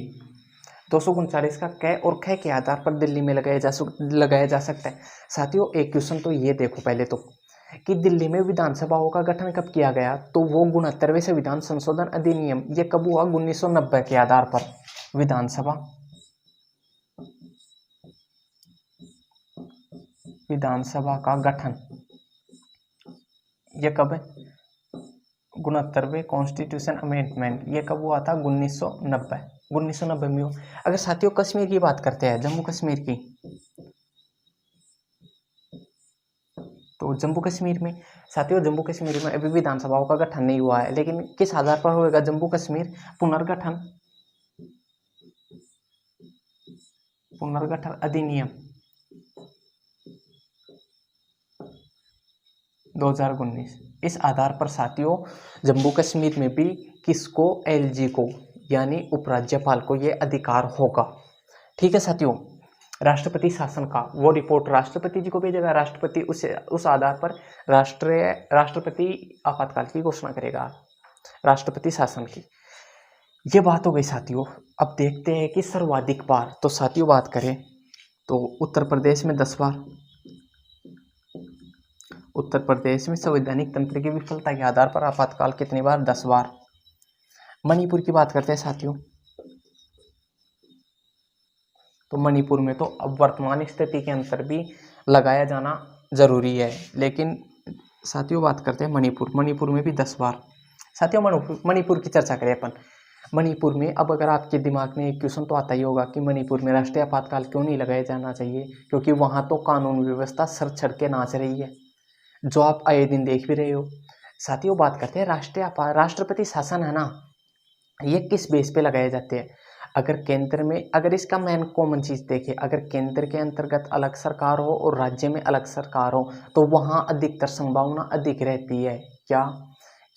239 का क और ख के आधार पर दिल्ली में लगाया जा सकता है। साथियों, एक क्वेश्चन तो ये देखो पहले तो कि दिल्ली में विधानसभाओं का गठन कब किया गया, तो वो 69वें संविधान संशोधन अधिनियम, ये कब हुआ? 1990 के आधार पर विधानसभा का गठन, ये कब है? 69वें कॉन्स्टिट्यूशन अमेंडमेंट, ये कब हुआ था? 1990 में हुआ। अगर साथियों कश्मीर की बात करते हैं, जम्मू कश्मीर की, तो जम्मू कश्मीर में साथियों, जम्मू कश्मीर में अभी विधानसभाओं का गठन नहीं हुआ है, लेकिन किस आधार पर होएगा जम्मू कश्मीर पुनर्गठन पुनर्गठन अधिनियम 2019। इस आधार पर साथियों जम्मू कश्मीर में भी किसको, एलजी को यानी उपराज्यपाल को ये अधिकार होगा। ठीक है साथियों, राष्ट्रपति शासन का वो रिपोर्ट राष्ट्रपति जी को भेजेगा, राष्ट्रपति उस आधार पर राष्ट्रपति आपातकाल की घोषणा करेगा, राष्ट्रपति शासन की। ये बात हो गई साथियों। अब देखते हैं कि सर्वाधिक बार, तो साथियों बात करें तो उत्तर प्रदेश में 10 बार, उत्तर प्रदेश में संवैधानिक तंत्र की विफलता के आधार पर आपातकाल कितनी बार, 10 बार। मणिपुर की बात करते हैं साथियों, तो मणिपुर में तो अब वर्तमान स्थिति के अंतर भी लगाया जाना जरूरी है, लेकिन साथियों बात करते हैं मणिपुर में भी 10 बार। साथियों मणिपुर की चर्चा करें अपन। मणिपुर में अब अगर आपके दिमाग में एक क्वेश्चन तो आता ही होगा कि मणिपुर में राष्ट्रीय आपातकाल क्यों नहीं लगाया जाना चाहिए, क्योंकि वहाँ तो कानून व्यवस्था सर चढ़ के नाच रही है, जो आप आए दिन देख भी रहे हो। साथियों बात करते हैं राष्ट्रपति शासन है ना, ये किस बेस पे लगाए जाते हैं। अगर केंद्र में, अगर इसका मेन कॉमन चीज़ देखें, अगर केंद्र के अंतर्गत अलग सरकार हो और राज्य में अलग सरकार हो, तो वहाँ अधिकतर संभावना अधिक रहती है क्या,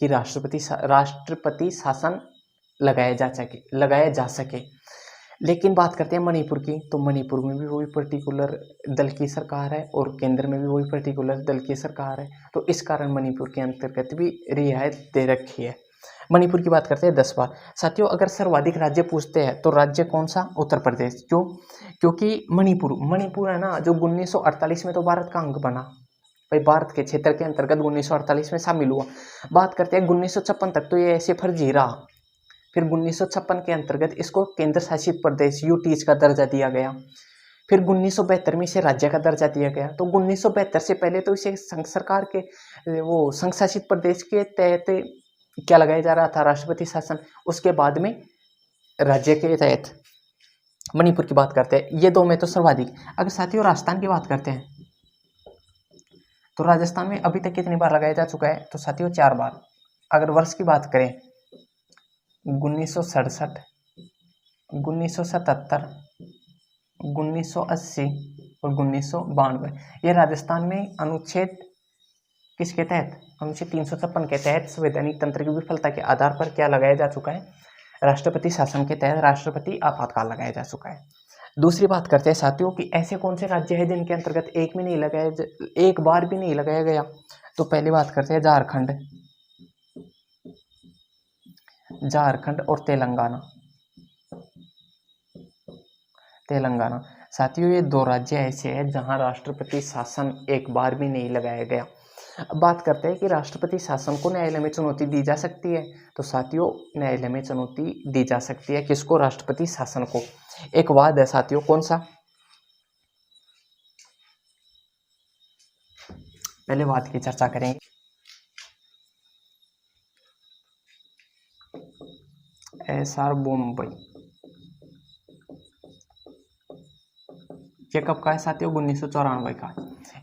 कि राष्ट्रपति शासन लगाया जा सके। लेकिन बात करते हैं मणिपुर की, तो मणिपुर में भी वही पर्टिकुलर दल की सरकार है और केंद्र में भी वही पर्टिकुलर दल की सरकार है, तो इस कारण मणिपुर के अंतर्गत भी रियायत दे रखी है। मणिपुर की बात करते हैं 10 बार। साथियों अगर सर्वाधिक राज्य पूछते हैं तो राज्य कौन सा, उत्तर प्रदेश। क्यों, क्योंकि मणिपुर है ना, जो 1948 में तो भारत का अंग बना, भाई भारत के क्षेत्र के अंतर्गत 1948 में शामिल हुआ। बात करते हैं 1956 तक तो ये ऐसे फर्जी रहा, फिर 1956 के अंतर्गत इसको केंद्र शासित प्रदेश यूटीज का दर्जा दिया गया, फिर 1972 में इसे राज्य का दर्जा दिया गया। तो 1972 से पहले तो इसे संघ सरकार के वो संघ शासित प्रदेश के तहत क्या लगाया जा रहा था, राष्ट्रपति शासन। उसके बाद में राज्य के तहत मणिपुर की बात करते हैं, ये दो में तो सर्वाधिक। अगर साथियों राजस्थान की बात करते हैं तो राजस्थान में अभी तक कितनी बार लगाया जा चुका है, तो साथियों 4 बार। अगर वर्ष की बात करें 1967, 1977, 1980 और 1992, ये राजस्थान में अनुच्छेद किसके तहत, अनुच्छेद 356 के तहत संवैधानिक तंत्र की विफलता के आधार पर क्या लगाया जा चुका है, राष्ट्रपति शासन के तहत राष्ट्रपति आपातकाल लगाया जा चुका है। दूसरी बात करते हैं साथियों कि ऐसे कौन से राज्य हैं जिनके अंतर्गत एक बार भी नहीं लगाया गया। तो पहली बात करते हैं झारखंड और तेलंगाना। साथियों ये 2 राज्य ऐसे हैं जहां राष्ट्रपति शासन एक बार भी नहीं लगाया गया। अब बात करते हैं कि राष्ट्रपति शासन को न्यायालय में चुनौती दी जा सकती है, तो साथियों न्यायालय में चुनौती दी जा सकती है, किसको, राष्ट्रपति शासन को। एक वाद है साथियों, कौन सा, पहले वाद की चर्चा करेंगे। SR बोम्बई, ये कब का है साथियों, 1994 का।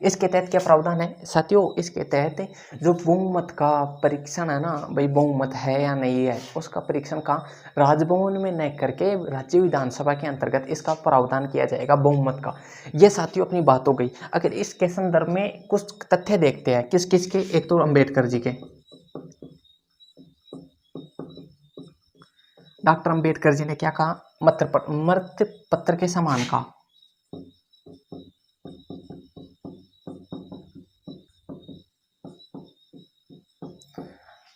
इसके तहत क्या प्रावधान है साथियों, इसके तहत जो बहुमत का परीक्षण है ना, भाई बहुमत है या नहीं है, उसका परीक्षण का राजभवन में न करके राज्य विधानसभा के अंतर्गत इसका प्रावधान किया जाएगा, बहुमत का। ये साथियों अपनी बात हो गई। अगर इसके संदर्भ में कुछ तथ्य देखते हैं, किस किस के, एक तो अम्बेडकर जी के, डॉक्टर अम्बेडकर जी ने क्या कहा, मृत पत्र के समान कहा।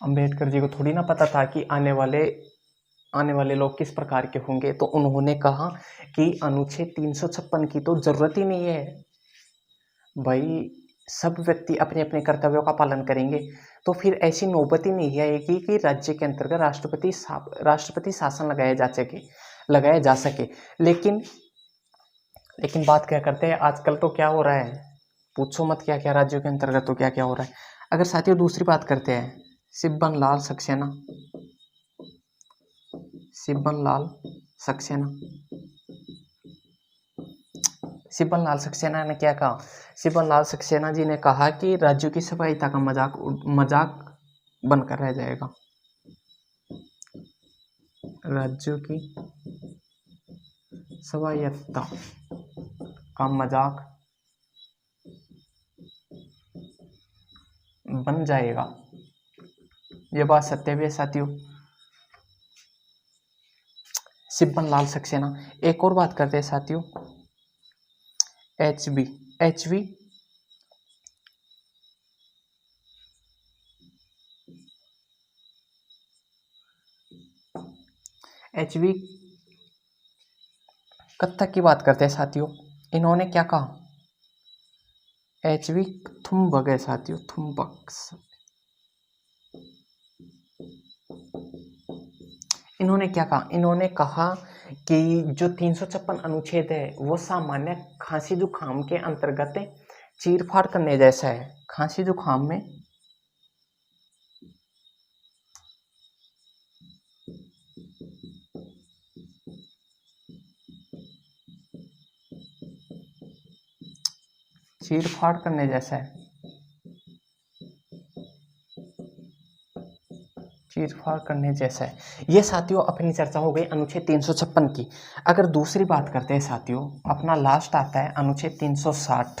अम्बेडकर जी को थोड़ी ना पता था कि आने वाले लोग किस प्रकार के होंगे, तो उन्होंने कहा कि अनुच्छेद 356 की तो जरूरत ही नहीं है, भाई सब व्यक्ति अपने अपने कर्तव्यों का पालन करेंगे, तो फिर ऐसी नौबत ही नहीं आएगी कि राज्य के अंतर्गत राष्ट्रपति शासन लगाया जा सके। लेकिन बात क्या करते हैं आजकल, तो क्या हो रहा है, पूछो मत, क्या क्या राज्यों के अंतर्गत तो क्या क्या हो रहा है। अगर साथियों दूसरी बात करते हैं, शिवबन लाल सक्सेना, शिवपाल लाल सक्सेना ने क्या कहा? शिवपाल लाल सक्सेना जी ने कहा कि राज्यों की स्वायत्तता का मजाक बनकर रह जाएगा। राज्यों की स्वायत्तता का मजाक बन जाएगा। ये बात सत्य भी है साथियों। शिवपाल लाल सक्सेना। एक और बात करते हैं साथियों, एचवी। एचवी कत्थक की बात करते हैं साथियों। इन्होंने क्या कहा? एचवी थुम्बक है साथियों, थुम्बक। इन्होंने क्या कहा? इन्होंने कहा कि जो 356 अनुच्छेद है वो सामान्य खांसी जुकाम के अंतर्गत चीरफाड़ करने जैसा है। खांसी जुकाम में चीरफाड़ करने जैसा है। चीरफाड़ करने जैसा है। ये साथियों अपनी चर्चा हो गई अनुच्छेद 356 की। अगर दूसरी बात करते हैं साथियों, अपना लास्ट आता है अनुच्छेद 360।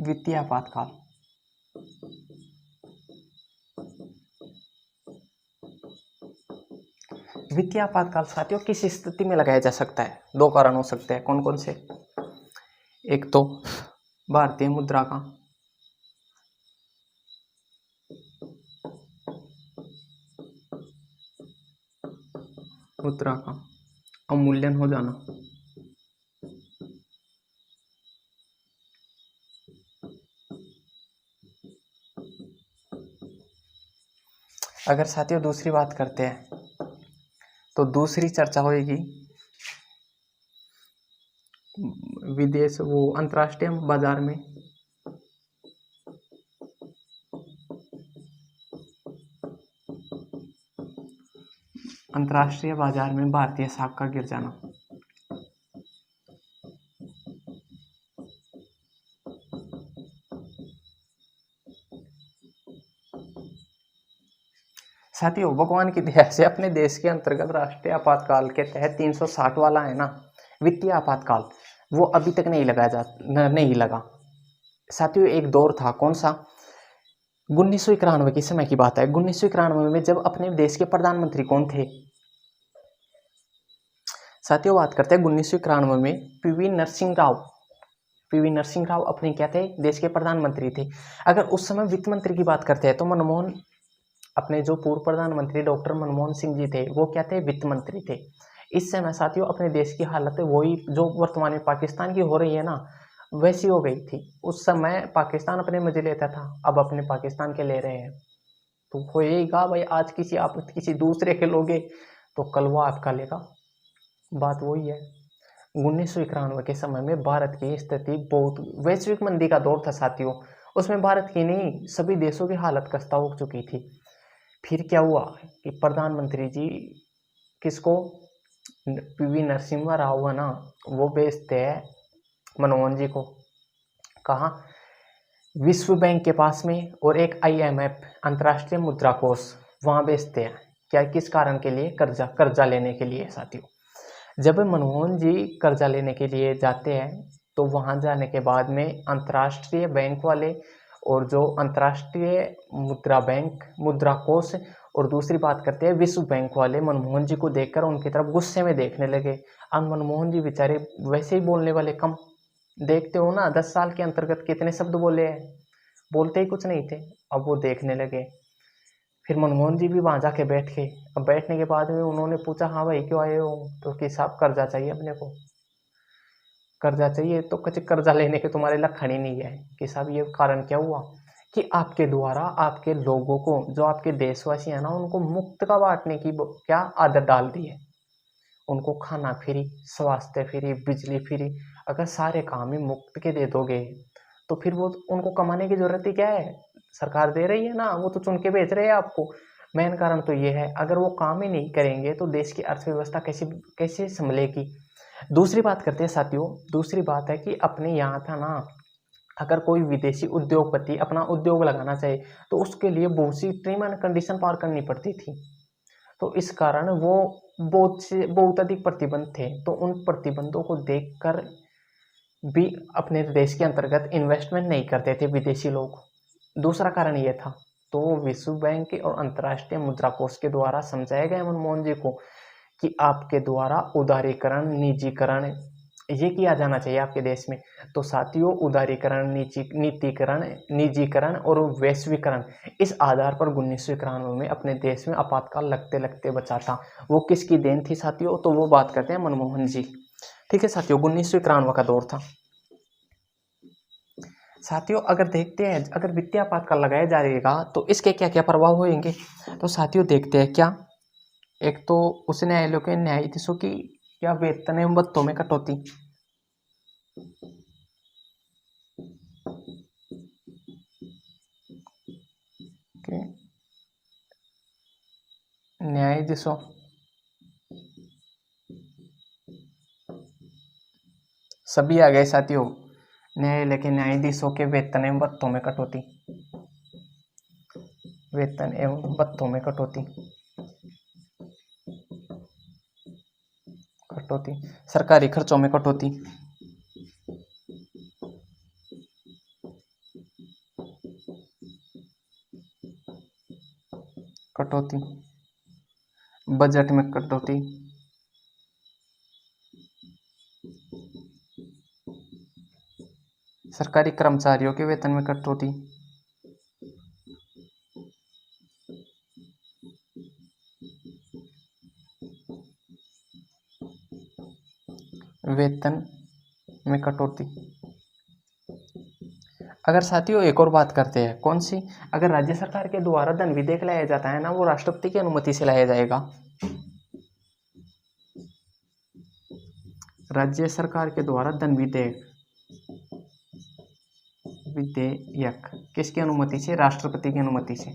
वित्तीय आपातकाल। वित्तीय आपातकाल साथियों किस स्थिति में लगाया जा सकता है? दो कारण हो सकते हैं। कौन कौन से? एक तो भारतीय मुद्रा का अवमूल्यन हो जाना। अगर साथियों दूसरी बात करते हैं तो दूसरी चर्चा होगी विदेश वो अंतर्राष्ट्रीय बाजार में भारतीय साख का गिर जाना। साथियों भगवान की दया से अपने देश के अंतर्गत राष्ट्रीय आपातकाल के तहत 360 वाला है ना वित्तीय आपातकाल, वो अभी तक नहीं लगा साथियों। एक दौर था, कौन सा? 1991 के समय की बात है। 1991 में जब अपने देश के प्रधानमंत्री कौन थे साथियों? बात करते हैं 1991 में पीवी नरसिंह राव अपने क्या थे? देश के प्रधानमंत्री थे। अगर उस समय वित्त मंत्री की बात करते हैं तो अपने जो पूर्व प्रधानमंत्री डॉक्टर मनमोहन सिंह जी थे वो क्या थे? वित्त मंत्री थे। इस समय साथियों अपने देश की हालत वही जो वर्तमान में पाकिस्तान की हो रही है ना, वैसी हो गई थी। उस समय पाकिस्तान अपने मजे लेता था, अब अपने पाकिस्तान के ले रहे हैं। तो होएगा भाई, आज आप किसी दूसरे के लोगे तो कल वो आपका लेगा। बात वही है। 1991 के समय में भारत की स्थिति बहुत वैश्विक मंदी का दौर था साथियों। उसमें भारत की नहीं सभी देशों की हालत खस्ता हो चुकी थी। फिर क्या हुआ कि प्रधानमंत्री जी किसको? पीवी नरसिम्हा राव है ना, वो भेजते हैं मनमोहन जी को। कहाँ? विश्व बैंक के पास में, और एक IMF अंतर्राष्ट्रीय मुद्रा कोष वहां भेजते हैं। क्या? किस कारण के लिए? कर्जा लेने के लिए साथियों। जब मनमोहन जी कर्जा लेने के लिए जाते हैं तो वहां जाने के बाद में अंतर्राष्ट्रीय बैंक वाले और जो अंतर्राष्ट्रीय मुद्रा कोष और दूसरी बात करते हैं विश्व बैंक वाले मनमोहन जी को देखकर उनकी तरफ गुस्से में देखने लगे। अब मनमोहन जी बेचारे वैसे ही बोलने वाले कम, देखते हो ना 10 साल के अंतर्गत कितने शब्द बोले हैं, बोलते ही कुछ नहीं थे। अब वो देखने लगे। फिर मनमोहन जी भी वहां जाके बैठ गए। अब बैठने के बाद में उन्होंने पूछा, हाँ भाई क्यों आए हो? तो कि साहब कर्जा चाहिए अपने को। कर्जा चाहिए तो कच्चे कर्जा लेने के तुम्हारे लक्षण ही नहीं है कि साहब ये कारण क्या हुआ कि आपके द्वारा आपके लोगों को, जो आपके देशवासी है ना, उनको मुफ्त का बांटने की क्या आदत डाल दी है। उनको खाना फ्री, स्वास्थ्य फ्री, बिजली फ्री। अगर सारे काम ही मुफ्त के दे दोगे तो फिर वो उनको कमाने की जरूरत ही क्या है। सरकार दे रही है ना, वो तो चुन के बेच रहे हैं आपको। मेन कारण तो ये है, अगर वो काम ही नहीं करेंगे तो देश की अर्थव्यवस्था कैसे कैसे संभलेगी। दूसरी बात करते हैं साथियों, दूसरी बात है कि अपने यहाँ था ना, अगर कोई विदेशी उद्योगपति अपना उद्योग लगाना चाहे तो उसके लिए बहुत सी टर्म एंड कंडीशन पार करनी पड़ती थी। तो इस कारण वो बहुत अधिक प्रतिबंध थे। तो उन प्रतिबंधों को देखकर भी अपने देश के अंतर्गत इन्वेस्टमेंट नहीं करते थे विदेशी लोग। दूसरा कारण ये था। तो विश्व बैंक और अंतर्राष्ट्रीय मुद्रा कोष के द्वारा समझाया गया मनमोहन जी को कि आपके द्वारा उदारीकरण, निजीकरण ये किया जाना चाहिए आपके देश में। तो साथियों, उदारीकरण, नीतिकरण, निजीकरण और वैश्वीकरण, इस आधार पर 1991 में अपने देश में आपातकाल लगते लगते बचा था। वो किसकी देन थी साथियों? तो वो बात करते हैं मनमोहन जी। ठीक है साथियों, 1991 का दौर था। साथियों, अगर देखते हैं, अगर वित्तीय आपातकाल लगाया जाएगा तो इसके क्या क्या प्रभाव होंगे। तो साथियों देखते हैं क्या। एक तो उस न्यायालयों के न्यायाधीशों की क्या वेतन एवं भत्तों में कटौती। के न्यायाधीशों सभी आ गए साथियों। न्यायालय के न्यायाधीशों के वेतन एवं भत्तों में कटौती, वेतन एवं भत्तों में कटौती, कटौती, सरकारी खर्चों में कटौती, कटौती, बजट में कटौती, सरकारी कर्मचारियों के वेतन में कटौती, वेतन में कटौती। अगर साथियों एक और बात करते हैं, कौन सी? अगर राज्य सरकार के द्वारा धन विधेयक लाया जाता है ना, वो राष्ट्रपति की अनुमति से लाया जाएगा। राज्य सरकार के द्वारा धन विधेयक, विधेयक किसकी अनुमति से? राष्ट्रपति की अनुमति से,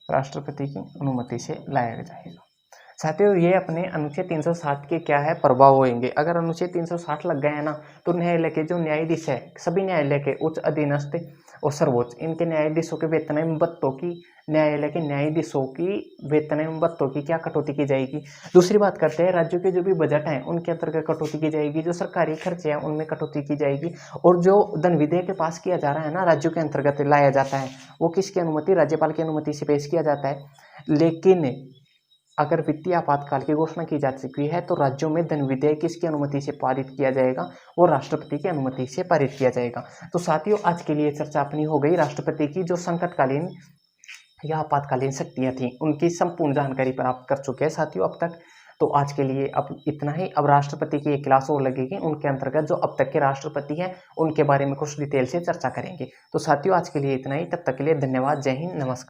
राष्ट्रपति की अनुमति से लाया जाएगा। साथियों, ये अपने अनुच्छेद 360 के क्या है प्रभाव होंगे। अगर अनुच्छेद 360 लग गए हैं ना, तो न्यायालय के जो न्यायाधीश है, सभी न्यायालय के उच्च, अधीनस्थ और सर्वोच्च, इनके न्यायाधीशों के वेतन एवं भत्तों की, न्यायालय के न्यायाधीशों की वेतन एवं भत्तों की क्या कटौती की जाएगी। दूसरी बात करते हैं, राज्यों के जो भी बजट हैं उनके अंतर्गत कटौती की जाएगी, जो सरकारी खर्चे हैं उनमें कटौती की जाएगी। और जो धन विधेयक के पास किया जा रहा है ना, राज्यों के अंतर्गत लाया जाता है, वो किसकी अनुमति? राज्यपाल की अनुमति से पेश किया जाता है। लेकिन अगर वित्तीय आपातकाल की घोषणा की जा चुकी है तो राज्यों में धन विधेयक किसकी अनुमति से पारित किया जाएगा? वो राष्ट्रपति की अनुमति से पारित किया जाएगा। तो साथियों, आज के लिए चर्चा अपनी हो गई राष्ट्रपति की जो संकटकालीन या आपातकालीन शक्तियां थी, उनकी संपूर्ण जानकारी प्राप्त कर चुके हैं साथियों अब तक। तो आज के लिए अब इतना ही। अब राष्ट्रपति की एक क्लास और लगेगी, उनके अंतर्गत जो अब तक के राष्ट्रपति हैं उनके बारे में कुछ डिटेल से चर्चा करेंगे। तो साथियों, आज के लिए इतना ही। तब तक के लिए धन्यवाद। जय हिंद, नमस्कार।